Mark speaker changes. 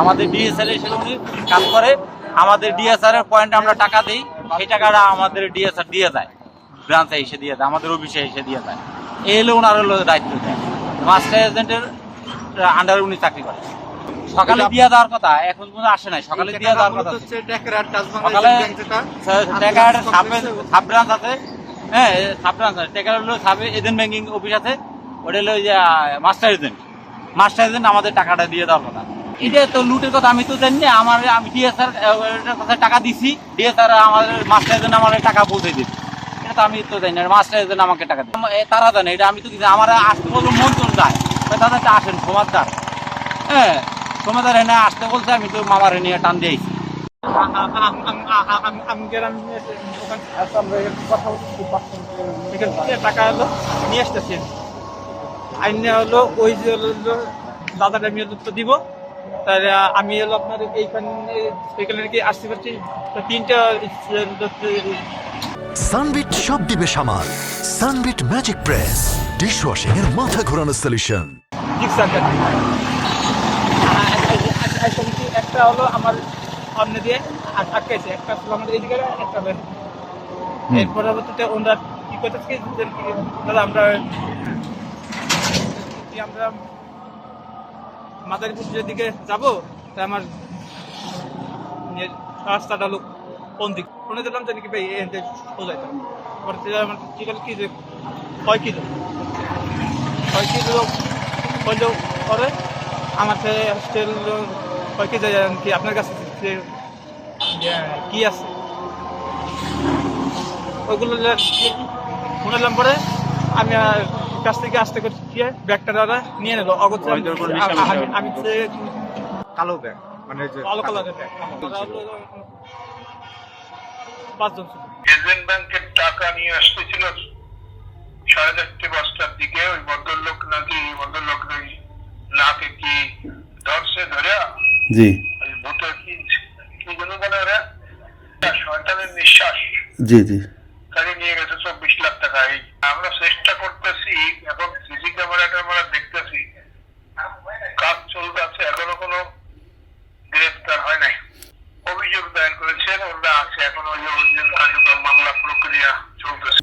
Speaker 1: আমাদের ডিএসআর এসে উনি কাজ করে, আমাদের ডিএসআর এর পয়েন্টে আমরা টাকা দিই, এই টাকাটা আমাদের ডিএসআর দিয়ে যায়, ব্রাঞ্চে এসে দিয়ে দেয়, আমাদের অফিসে এসে দিয়ে দেয়। এই হলো ওনার হলো দায়িত্ব দেয়। মাস্টার এজেন্টের আন্ডারে উনি চাকরি করে। সকালে দিয়ে দেওয়ার কথা, এখন পর্যন্ত আসে নাই। সকালে দিয়ে দেওয়ার কথা, সকালে টেকার সাব ব্রাঞ্চ আছে, হ্যাঁ সাব ব্রাঞ্চ আছে, টেকার হলো সাব এজেন্ট ব্যাংকিং অফিস আছে, ওটা হলো মাস্টার এজেন্ট। মাস্টার এজেন্ট আমাদের টাকাটা দিয়ে দেওয়ার কথা। এটা তো লুটের কথা আমি তো জানি না। আমি ডিএসআর কাছে টাকা দিছি, ডিএসআর আমাদের মাস্টার এজেন্ট আমার টাকা পৌঁছে দিচ্ছে, এটা তো আমি তো জানি না। মাস্টার এজেন্ট আমাকে টাকা দেয়, তারা জানে, এটা আমি তো কিছু। আমার আসতে বলবো মন্ত্রণ যায়, তাদের আসেন সমাজদার, হ্যাঁ সমাজদার এনে আসতে বলছে, আমি তো মামার নিয়ে টান দিয়েছি।
Speaker 2: টাকা হলো নিয়ে আসতেছি, আইনে হলো ওই যে দাদাটা আমি তো দিব, তাহলে আমি হলো আপনার এইখানে কি আসতে পারছি তিনটা।
Speaker 3: সানবিট সব দিবে সামাল। সানবিট ম্যাজিক প্রেস ডিশওয়াশিং এর মাথা ঘোরানো সলিউশন।
Speaker 2: একটা হলো আমার সামনে দিয়ে আটকাইছে, একটা হলো আমাদের এইদিকে, একটা এর পরবর্তীতে ওনারা কি করতেছে, দাদা আমরা মাদারীপুরের দিকে যাবো, তাই আমার রাস্তাটা লোক কোন দিক শুনে দিলাম জানি কি ভাই সোজাইতাম। আমার কি বলে কি যে 6 কিলো হইলেও পরে আমার হোস্টেল 6 কেজি কি আপনার কাছে কি আছে ওইগুলো শুনলাম। পরে আমি কাছ থেকে আসতে করছি, ব্যাগটা দাদা নিয়ে নিল অগত। আমি
Speaker 4: কালো ব্যাগ, মানে
Speaker 2: কালো কালারের ব্যাগ, 5 জন ছিল।
Speaker 5: এজেন্ট ব্যাংকের টাকা নিয়ে আসতেছিল 4:30-5টার দিকে। ওই ভদ্রলোক নাকি নাকে কি ধরছে, ধরে
Speaker 6: জি
Speaker 5: ভূতে কি যেন বলে ওরা, শয়তানের নিঃশ্বাস,
Speaker 6: জি জি
Speaker 5: তাকে নিয়ে গেছে 24 লাখ টাকা। আমরা চেষ্টা করতেছি, এখন সিসি ক্যামেরাটা আমরা দেখতেছি, কাজ চলতেছে, এখনো কোনো গ্রেফতার হয় নাই। অভিযোগ দায়ের করেছেন, ওরা আছে, এখন ওই মামলা প্রক্রিয়া চলতেছে।